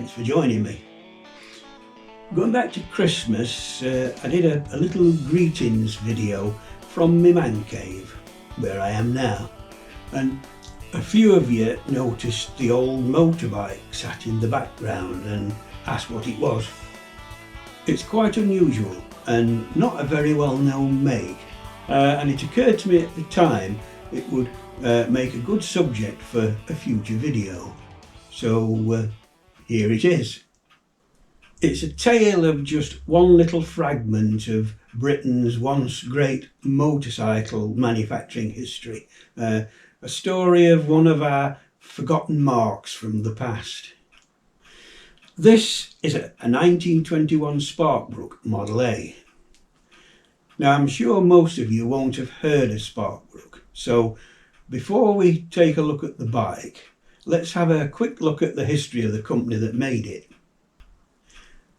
thanks for joining me. Going back to Christmas, I did a little greetings video from my man cave, where I am now, and a few of you noticed the old motorbike sat in the background and asked what it was. It's quite unusual and not a very well known make, and it occurred to me at the time it would make a good subject for a future video. So here it is. It's a tale of just one little fragment of Britain's once great motorcycle manufacturing history. A story of one of our forgotten marks from the past. This is a 1921 Sparkbrook Model A. Now I'm sure most of you won't have heard of Sparkbrook, so before we take a look at the bike, let's have a quick look at the history of the company that made it.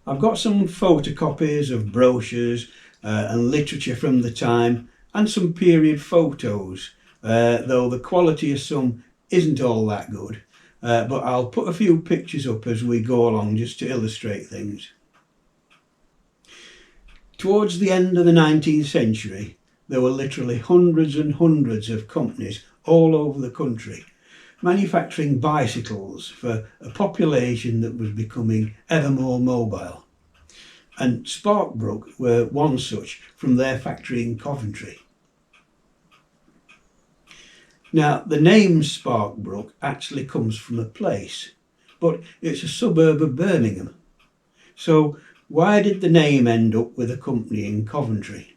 I've got some photocopies of brochures and literature from the time and some period photos, though the quality of some isn't all that good, but I'll put a few pictures up as we go along just to illustrate things. Towards the end of the 19th century, there were literally hundreds and hundreds of companies all over the country manufacturing bicycles for a population that was becoming ever more mobile. And Sparkbrook were one such from their factory in Coventry. Now, the name Sparkbrook actually comes from a place, but it's a suburb of Birmingham. So why did the name end up with a company in Coventry?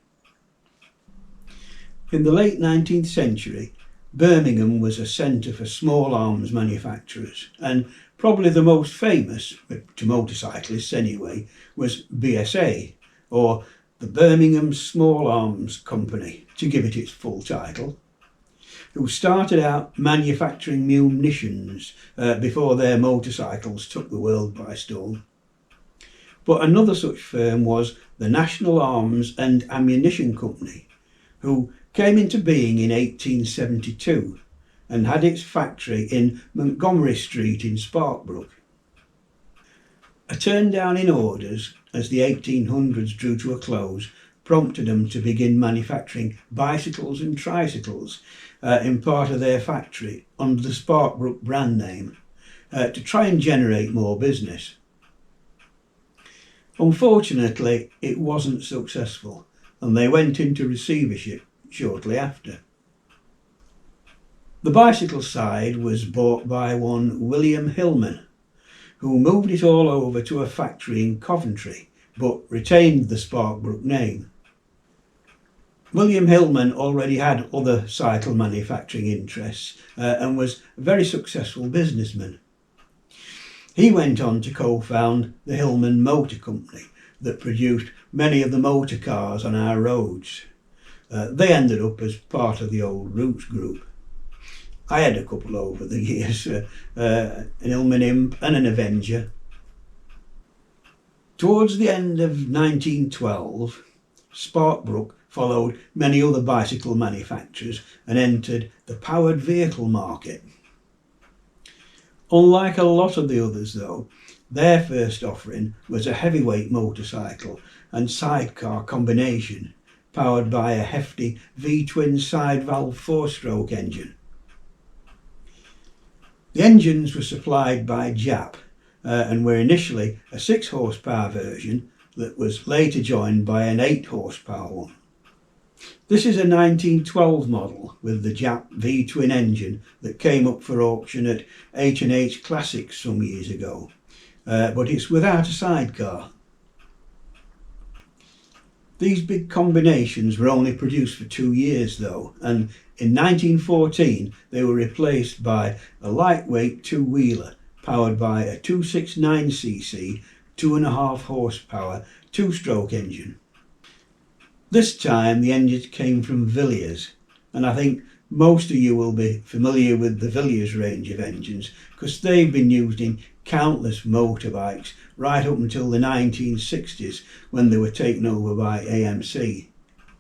In the late 19th century, Birmingham was a centre for small arms manufacturers, and probably the most famous, to motorcyclists anyway, was BSA, or the Birmingham Small Arms Company, to give it its full title, who started out manufacturing munitions before their motorcycles took the world by storm. But another such firm was the National Arms and Ammunition Company, who came into being in 1872 and had its factory in Montgomery Street in Sparkbrook. A turn down in orders as the 1800s drew to a close prompted them to begin manufacturing bicycles and tricycles in part of their factory under the Sparkbrook brand name to try and generate more business. Unfortunately, it wasn't successful, and they went into receivership shortly after. The bicycle side was bought by one William Hillman, who moved it all over to a factory in Coventry, but retained the Sparkbrook name. William Hillman already had other cycle manufacturing interests and was a very successful businessman. He went on to co-found the Hillman Motor Company that produced many of the motor cars on our roads. They ended up as part of the old Roots group. I had a couple over the years, an Hillman Imp and an Avenger. Towards the end of 1912, Sparkbrook followed many other bicycle manufacturers and entered the powered vehicle market. Unlike a lot of the others though, their first offering was a heavyweight motorcycle and sidecar combination powered by a hefty V-twin side valve 4-stroke engine. The engines were supplied by Jap and were initially a 6 horsepower version that was later joined by an 8 horsepower one. This is a 1912 model with the Jap V-twin engine that came up for auction at H&H Classics some years ago, but it's without a sidecar. These big combinations were only produced for 2 years though, and in 1914 they were replaced by a lightweight two-wheeler powered by a 269cc 2.5 horsepower 2-stroke engine. This time the engines came from Villiers, and I think most of you will be familiar with the Villiers range of engines because they've been used in countless motorbikes right up until the 1960s when they were taken over by AMC.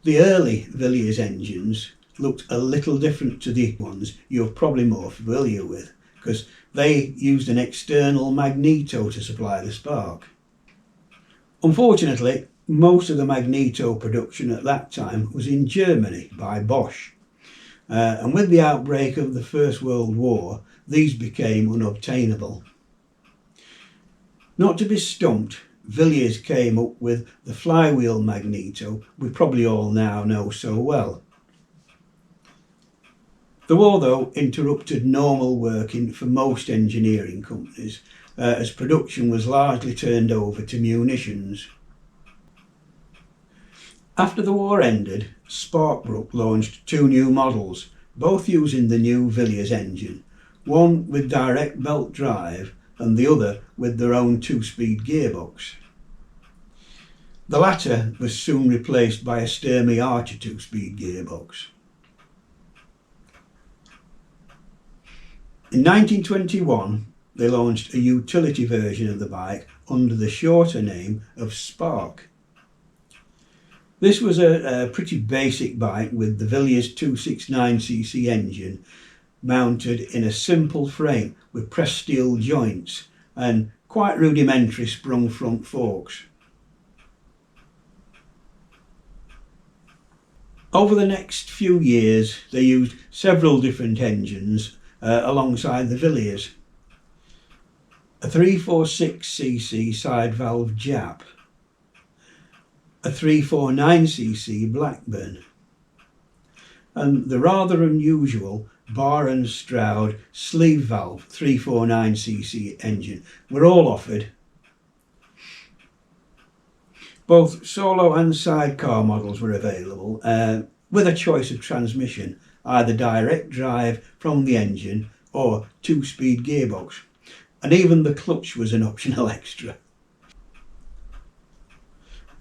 The early Villiers engines looked a little different to the ones you're probably more familiar with, because they used an external magneto to supply the spark. Unfortunately, most of the magneto production at that time was in Germany by Bosch, and with the outbreak of the First World War, these became unobtainable. Not to be stumped, Villiers came up with the flywheel magneto we probably all now know so well. The war, though, interrupted normal working for most engineering companies, as production was largely turned over to munitions. After the war ended, Sparkbrook launched two new models, both using the new Villiers engine, one with direct belt drive and the other with their own 2-speed gearbox. The latter was soon replaced by a Sturmey Archer 2-speed gearbox. In 1921, they launched a utility version of the bike under the shorter name of Spark. This was a pretty basic bike with the Villiers 269cc engine mounted in a simple frame with pressed steel joints and quite rudimentary sprung front forks. Over the next few years they used several different engines alongside the Villiers. A 346cc side valve Jap, a 349cc Blackburn, and the rather unusual Bar and Stroud sleeve valve 349cc engine were all offered. Both solo and sidecar models were available, with a choice of transmission, either direct drive from the engine or 2-speed gearbox, and even the clutch was an optional extra.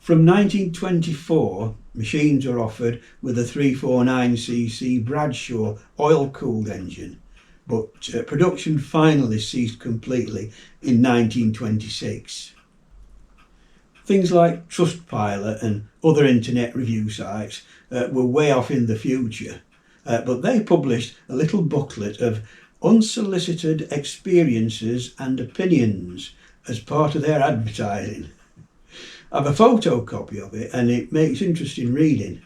From 1924, machines were offered with a 349cc Bradshaw oil-cooled engine, but production finally ceased completely in 1926. Things like Trustpilot and other internet review sites were way off in the future, but they published a little booklet of unsolicited experiences and opinions as part of their advertising. I have a photocopy of it and it makes interesting reading.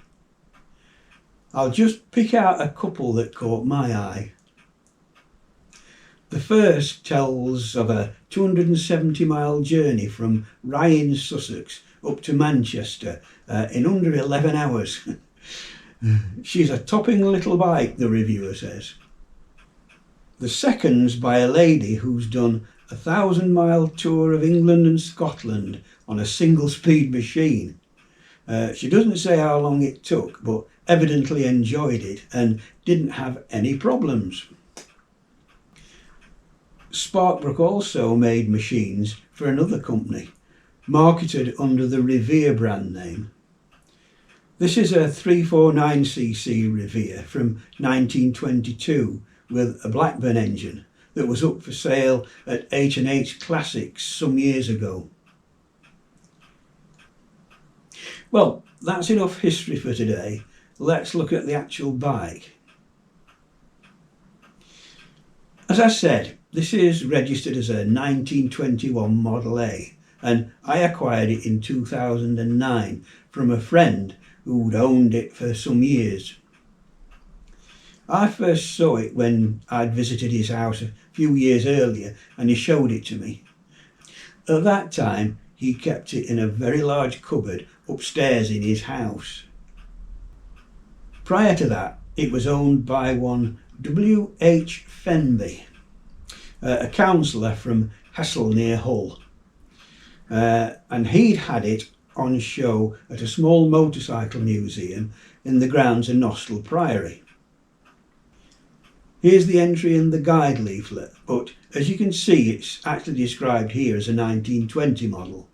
I'll just pick out a couple that caught my eye. The first tells of a 270-mile journey from Ryan, Sussex up to Manchester in under 11 hours. She's a topping little bike, the reviewer says. The second's by a lady who's done a 1,000-mile tour of England and Scotland on a single-speed machine. She doesn't say how long it took, but evidently enjoyed it and didn't have any problems. Sparkbrook also made machines for another company, marketed under the Revere brand name. This is a 349cc Revere from 1922 with a Blackburn engine that was up for sale at H&H Classics some years ago. Well, that's enough history for today. Let's look at the actual bike. As I said, this is registered as a 1921 Model A, and I acquired it in 2009 from a friend who'd owned it for some years. I first saw it when I'd visited his house a few years earlier and he showed it to me. At that time he kept it in a very large cupboard upstairs in his house. Prior to that it was owned by one W.H. Fenby, a councillor from Hessel near Hull, and he'd had it on show at a small motorcycle museum in the grounds of Nostell Priory. Here's the entry in the guide leaflet, but as you can see it's actually described here as a 1920 model.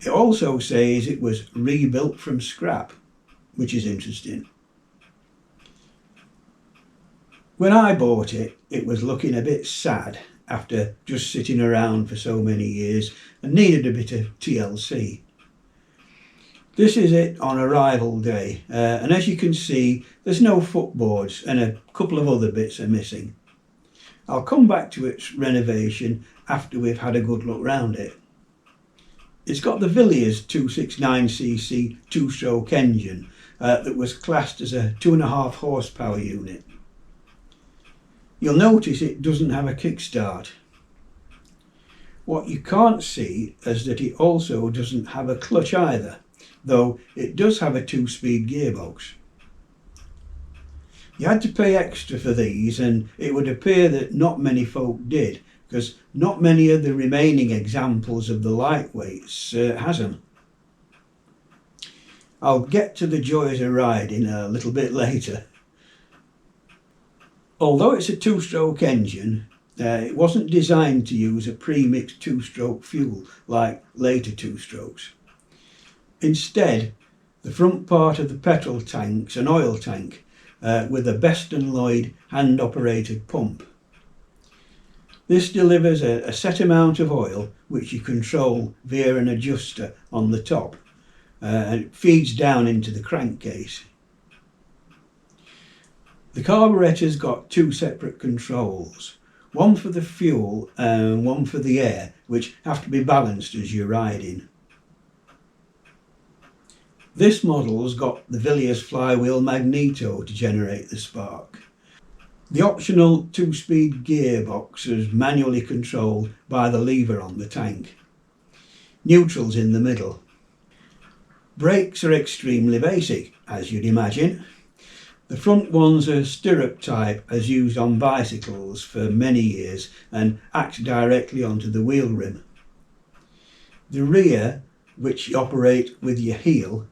It also says it was rebuilt from scrap, which is interesting. When I bought it, it was looking a bit sad after just sitting around for so many years and needed a bit of TLC. This is it on arrival day, and as you can see there's no footboards and a couple of other bits are missing. I'll come back to its renovation after we've had a good look round it. It's got the Villiers 269cc two-stroke engine that was classed as a 2.5 horsepower unit. You'll notice it doesn't have a kickstart. What you can't see is that it also doesn't have a clutch either, though it does have a 2-speed gearbox. You had to pay extra for these, and it would appear that not many folk did, because not many of the remaining examples of the lightweights has them. I'll get to the joys of riding a little bit later. Although it's a 2-stroke engine, it wasn't designed to use a pre-mixed 2-stroke fuel like later 2-strokes. Instead, the front part of the petrol tank's an oil tank with a Best & Lloyd hand-operated pump. This delivers a set amount of oil which you control via an adjuster on the top, and it feeds down into the crankcase. The carburettor's got 2 separate controls, one for the fuel and one for the air, which have to be balanced as you're riding. This model's got the Villiers flywheel magneto to generate the spark. The optional 2-speed gearbox is manually controlled by the lever on the tank. Neutral's in the middle. Brakes are extremely basic, as you'd imagine. The front ones are stirrup type, as used on bicycles for many years, and act directly onto the wheel rim. The rear, which you operate with your heel,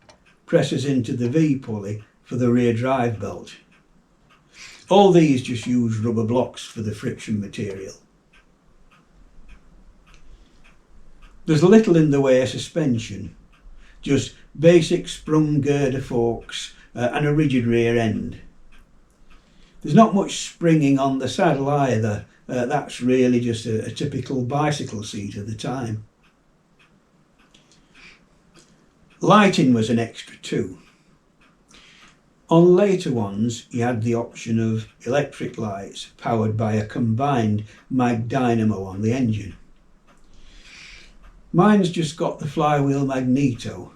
presses into the V-pulley for the rear drive belt. All these just use rubber blocks for the friction material. There's little in the way of suspension, just basic sprung girder forks and a rigid rear end. There's not much springing on the saddle either, that's really just a typical bicycle seat at the time. Lighting was an extra too. On later ones you had the option of electric lights powered by a combined mag dynamo on the engine. Mine's just got the flywheel magneto,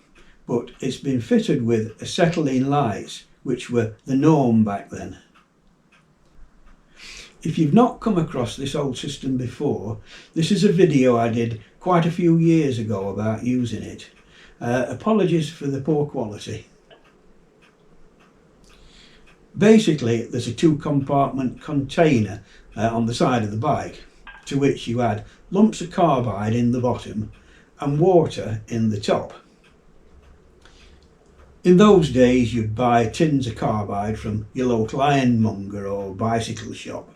but it's been fitted with acetylene lights, which were the norm back then. If you've not come across this old system before, this is a video I did quite a few years ago about using it. Apologies for the poor quality. Basically, there's a 2-compartment container on the side of the bike, to which you add lumps of carbide in the bottom and water in the top. In those days you'd buy tins of carbide from your local ironmonger or bicycle shop.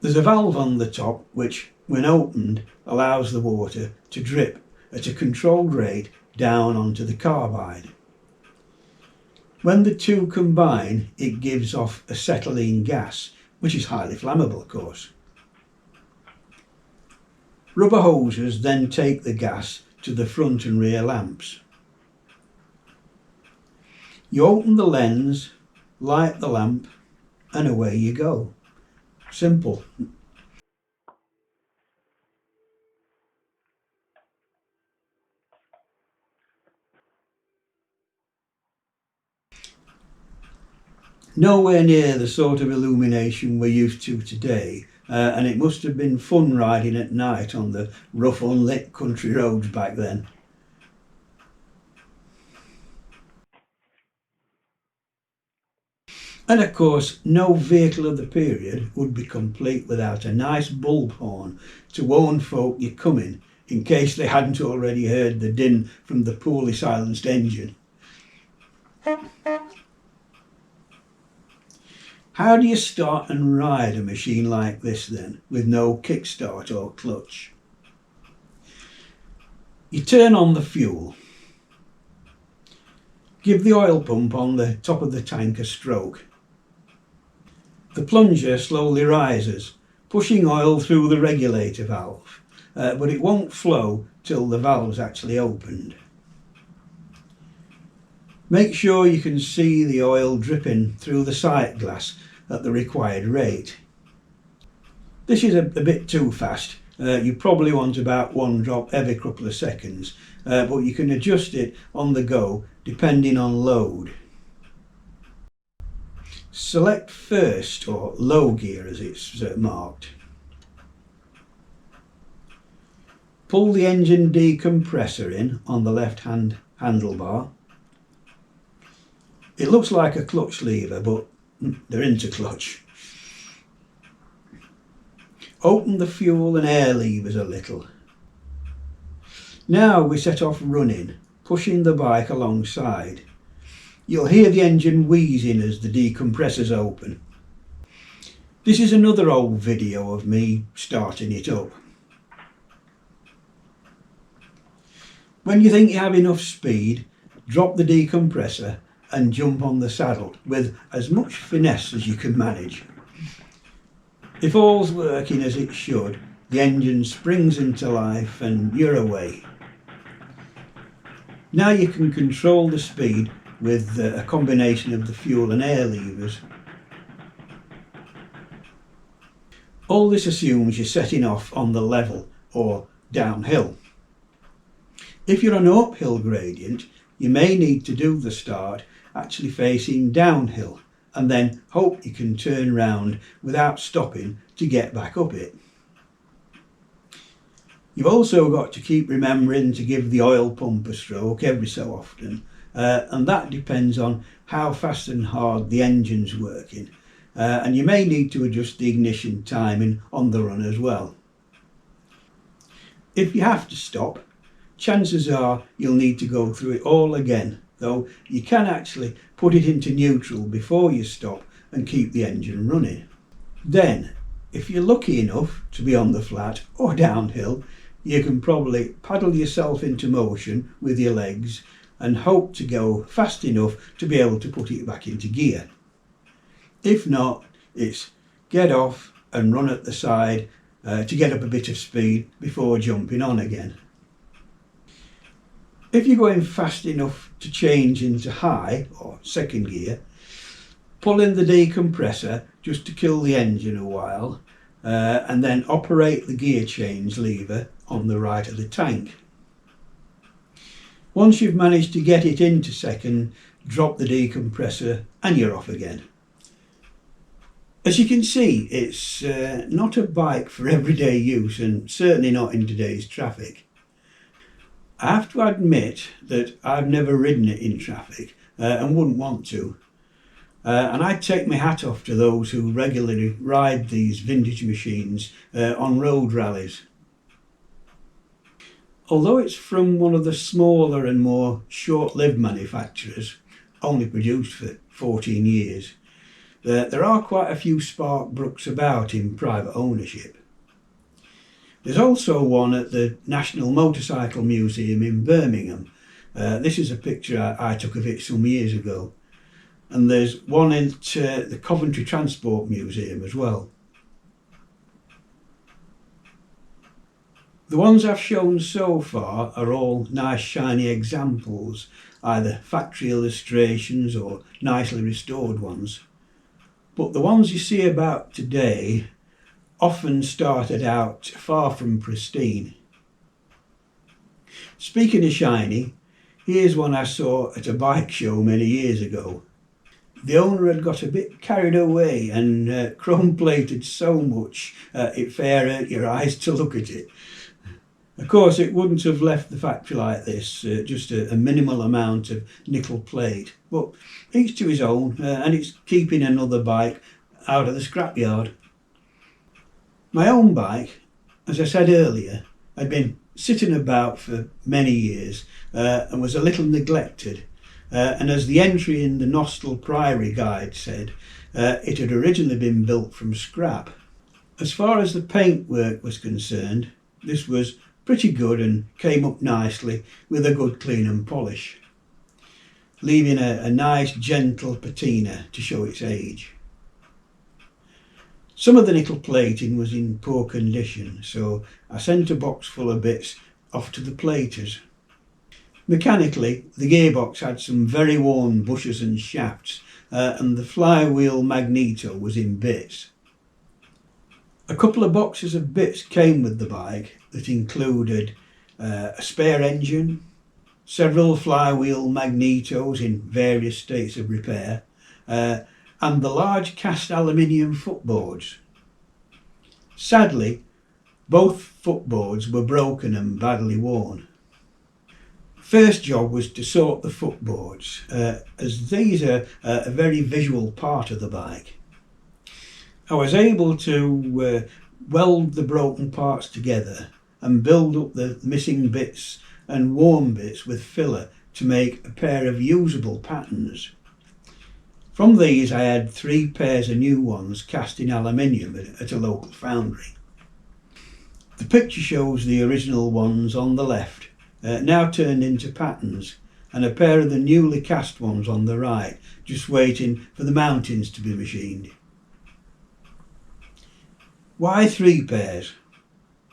There's a valve on the top which, when opened, allows the water to drip at a controlled rate down onto the carbide. When the two combine, it gives off acetylene gas, which is highly flammable, of course. Rubber hoses then take the gas to the front and rear lamps. You open the lens, light the lamp, and away you go. Simple. Nowhere near the sort of illumination we're used to today, and it must have been fun riding at night on the rough unlit country roads back then. And of course, no vehicle of the period would be complete without a nice bulb horn to warn folk you're coming, in case they hadn't already heard the din from the poorly silenced engine. How do you start and ride a machine like this then, with no kickstart or clutch? You turn on the fuel. Give the oil pump on the top of the tank a stroke. The plunger slowly rises, pushing oil through the regulator valve, but it won't flow till the valve's actually opened. Make sure you can see the oil dripping through the sight glass at the required rate. This is a bit too fast. You probably want about 1 drop every couple of seconds, but you can adjust it on the go depending on load. Select first, or low gear as it's marked. Pull the engine decompressor in on the left hand handlebar. It looks like a clutch lever, but they're into clutch. Open the fuel and air levers a little. Now we set off running, pushing the bike alongside. You'll hear the engine wheezing as the decompressor's open. This is another old video of me starting it up. When you think you have enough speed, drop the decompressor and jump on the saddle with as much finesse as you can manage. If all's working as it should, the engine springs into life and you're away. Now you can control the speed with a combination of the fuel and air levers. All this assumes you're setting off on the level or downhill. If you're on an uphill gradient, you may need to do the start actually facing downhill and then hope you can turn round without stopping to get back up it. You've also got to keep remembering to give the oil pump a stroke every so often, and that depends on how fast and hard the engine's working, and you may need to adjust the ignition timing on the run as well. If you have to stop, chances are you'll need to go through it all again, though you can actually put it into neutral before you stop and keep the engine running. Then, if you're lucky enough to be on the flat or downhill, you can probably paddle yourself into motion with your legs and hope to go fast enough to be able to put it back into gear. If not, it's get off and run at the side to get up a bit of speed before jumping on again. If you're going fast enough to change into high or second gear, pull in the decompressor just to kill the engine a while, and then operate the gear change lever on the right of the tank. Once you've managed to get it into second, drop the decompressor and you're off again. As you can see, it's not a bike for everyday use, and certainly not in today's traffic. I have to admit that I've never ridden it in traffic and wouldn't want to. And I take my hat off to those who regularly ride these vintage machines on road rallies. Although it's from one of the smaller and more short-lived manufacturers, only produced for 14 years, there are quite a few Sparkbrooks about in private ownership. There's also one at the National Motorcycle Museum in Birmingham. This is a picture I took of it some years ago. And there's one at the Coventry Transport Museum as well. The ones I've shown so far are all nice shiny examples, either factory illustrations or nicely restored ones. But the ones you see about today often started out far from pristine. Speaking of shiny, here's one I saw at a bike show many years ago. The owner had got a bit carried away and chrome plated so much it fair hurt your eyes to look at it. Of course, it wouldn't have left the factory like this, just a minimal amount of nickel plate, but each to his own, and it's keeping another bike out of the scrapyard. My own bike, as I said earlier, had been sitting about for many years and was a little neglected, and as the entry in the Nostell Priory Guide said, it had originally been built from scrap. As far as the paintwork was concerned, this was pretty good and came up nicely with a good clean and polish, leaving a nice gentle patina to show its age. Some of the nickel plating was in poor condition, so I sent a box full of bits off to the platers. Mechanically, the gearbox had some very worn bushes and shafts, and the flywheel magneto was in bits. A couple of boxes of bits came with the bike that included a spare engine, several flywheel magnetos in various states of repair, and the large cast aluminium footboards. Sadly, both footboards were broken and badly worn. First job was to sort the footboards, as these are a very visual part of the bike. I was able to weld the broken parts together and build up the missing bits and worn bits with filler to make a pair of usable patterns. From these I had 3 pairs of new ones cast in aluminium at a local foundry. The picture shows the original ones on the left, now turned into patterns, and a pair of the newly cast ones on the right, just waiting for the mountings to be machined. Why 3 pairs?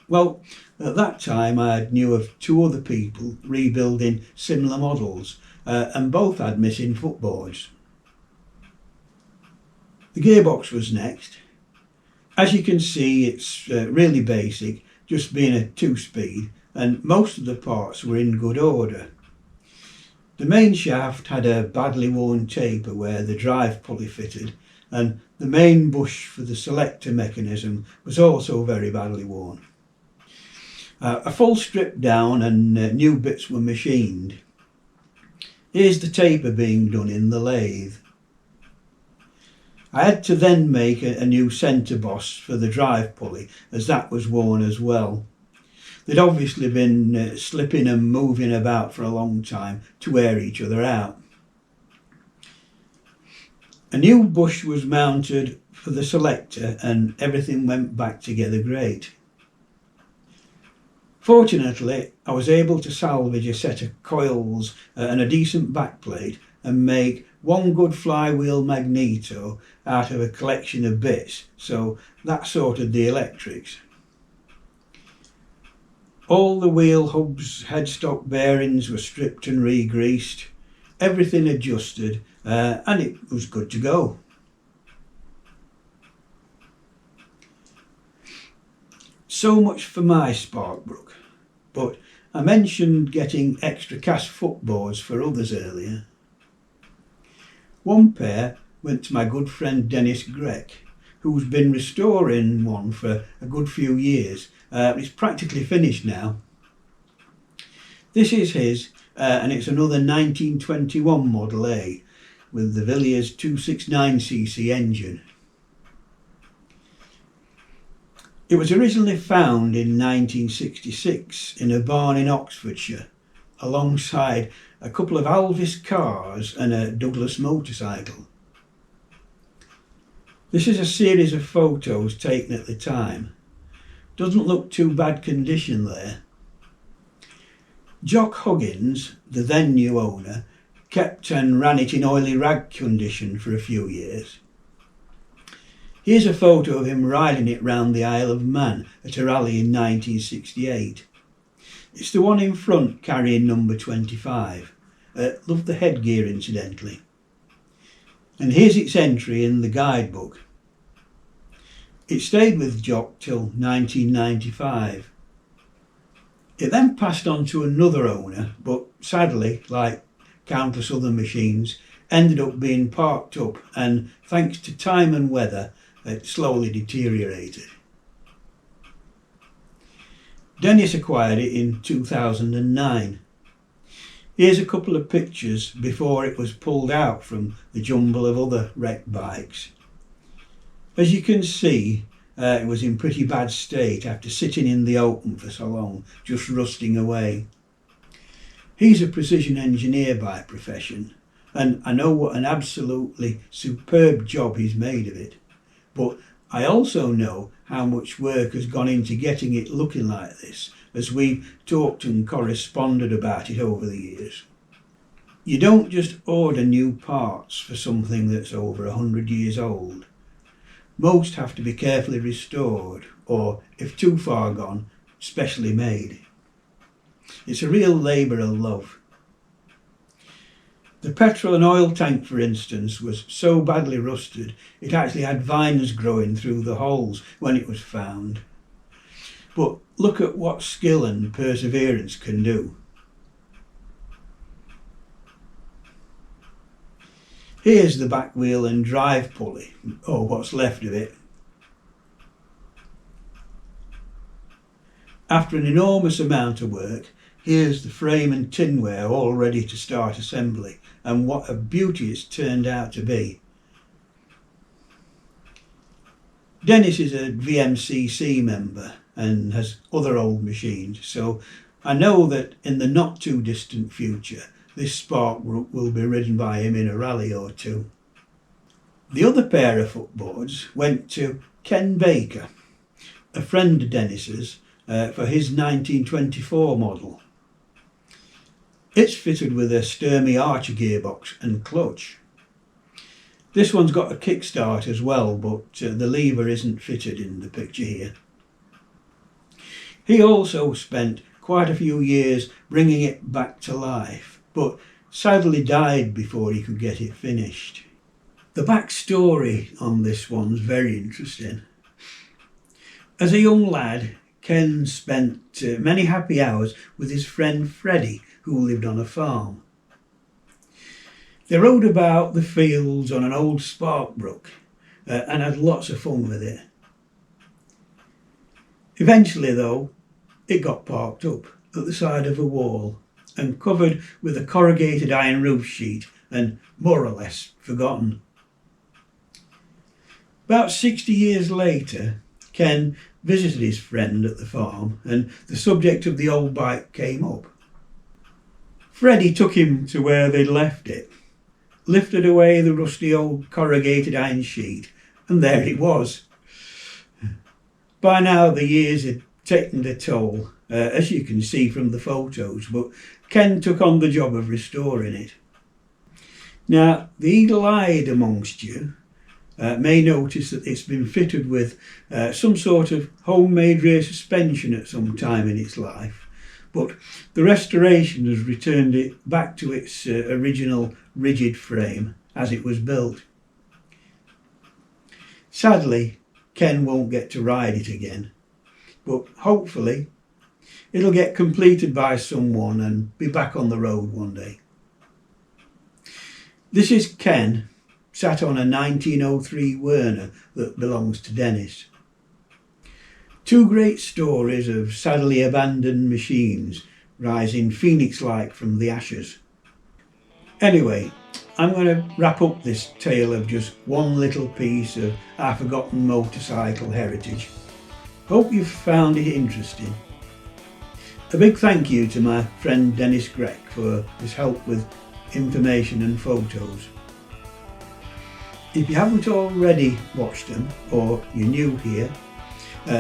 Well, at that time I knew of 2 other people rebuilding similar models, and both had missing footboards. The gearbox was next. As you can see, it's really basic, just being a 2-speed, and most of the parts were in good order. The main shaft had a badly worn taper where the drive pulley fitted, and the main bush for the selector mechanism was also very badly worn. A full strip down and new bits were machined. Here's the taper being done in the lathe. I had to then make a new centre boss for the drive pulley, as that was worn as well. They'd obviously been slipping and moving about for a long time to wear each other out. A new bush was mounted for the selector and everything went back together great. Fortunately, I was able to salvage a set of coils and a decent backplate and make one good flywheel magneto out of a collection of bits, so that sorted the electrics. All the wheel hubs, headstock bearings were stripped and re-greased, everything adjusted, and it was good to go. So much for my Sparkbrook, but I mentioned getting extra cast footboards for others earlier. One pair went to my good friend Dennis Grech, who's been restoring one for a good few years. It's practically finished now. This is his, and it's another 1921 Model A with the Villiers 269cc engine. It was originally found in 1966 in a barn in Oxfordshire, alongside a couple of Alvis cars and a Douglas motorcycle. This is a series of photos taken at the time. Doesn't look too bad condition there. Jock Huggins, the then new owner, kept and ran it in oily rag condition for a few years. Here's a photo of him riding it round the Isle of Man at a rally in 1968. It's the one in front carrying number 25. Love the headgear incidentally. And here's its entry in the guidebook. It stayed with Jock till 1995. It then passed on to another owner, but sadly, like countless other machines, ended up being parked up and, thanks to time and weather, it slowly deteriorated. Dennis acquired it in 2009. Here's a couple of pictures before it was pulled out from the jumble of other wrecked bikes. As you can see, it was in pretty bad state after sitting in the open for so long, just rusting away. He's a precision engineer by profession, and I know what an absolutely superb job he's made of it. But I also know how much work has gone into getting it looking like this, as we've talked and corresponded about it over the years. You don't just order new parts for something that's over 100 years old. Most have to be carefully restored, or, if too far gone, specially made. It's a real labour of love, The petrol and oil tank, for instance, was so badly rusted it actually had vines growing through the holes when it was found. But look at what skill and perseverance can do. Here's the back wheel and drive pulley, or what's left of it. After an enormous amount of work, here's the frame and tinware all ready to start assembly, and what a beauty it's turned out to be. Dennis is a VMCC member and has other old machines, so I know that in the not too distant future this Sparkbrook will be ridden by him in a rally or two. The other pair of footboards went to Ken Baker, a friend of Dennis's, for his 1924 model. It's fitted with a Sturmey Archer gearbox and clutch. This one's got a kickstart as well, but the lever isn't fitted in the picture here. He also spent quite a few years bringing it back to life, but sadly died before he could get it finished. The backstory on this one's very interesting. As a young lad, Ken spent many happy hours with his friend Freddie, who lived on a farm. They rode about the fields on an old Sparkbrook and had lots of fun with it. Eventually though, it got parked up at the side of a wall and covered with a corrugated iron roof sheet and more or less forgotten. About 60 years later, Ken visited his friend at the farm and the subject of the old bike came up. Freddie took him to where they'd left it, lifted away the rusty old corrugated iron sheet, and there it was. By now the years had taken their toll, as you can see from the photos, but Ken took on the job of restoring it. Now, the eagle-eyed amongst you may notice that it's been fitted with some sort of homemade rear suspension at some time in its life, but the restoration has returned it back to its original rigid frame as it was built. Sadly, Ken won't get to ride it again, but hopefully it'll get completed by someone and be back on the road one day. This is Ken, sat on a 1903 Werner that belongs to Dennis. Two great stories of sadly abandoned machines rising phoenix-like from the ashes. Anyway, I'm going to wrap up this tale of just one little piece of our forgotten motorcycle heritage. Hope you've found it interesting. A big thank you to my friend Dennis Greck for his help with information and photos. If you haven't already watched them, or you're new here,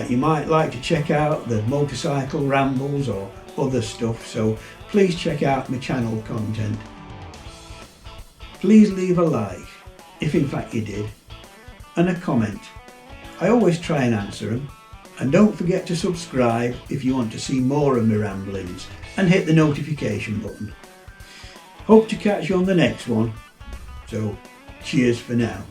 you might like to check out the motorcycle rambles or other stuff, so please check out my channel content. Please leave a like, if in fact you did, and a comment. I always try and answer them. And don't forget to subscribe if you want to see more of my ramblings, and hit the notification button. Hope to catch you on the next one. So, cheers for now.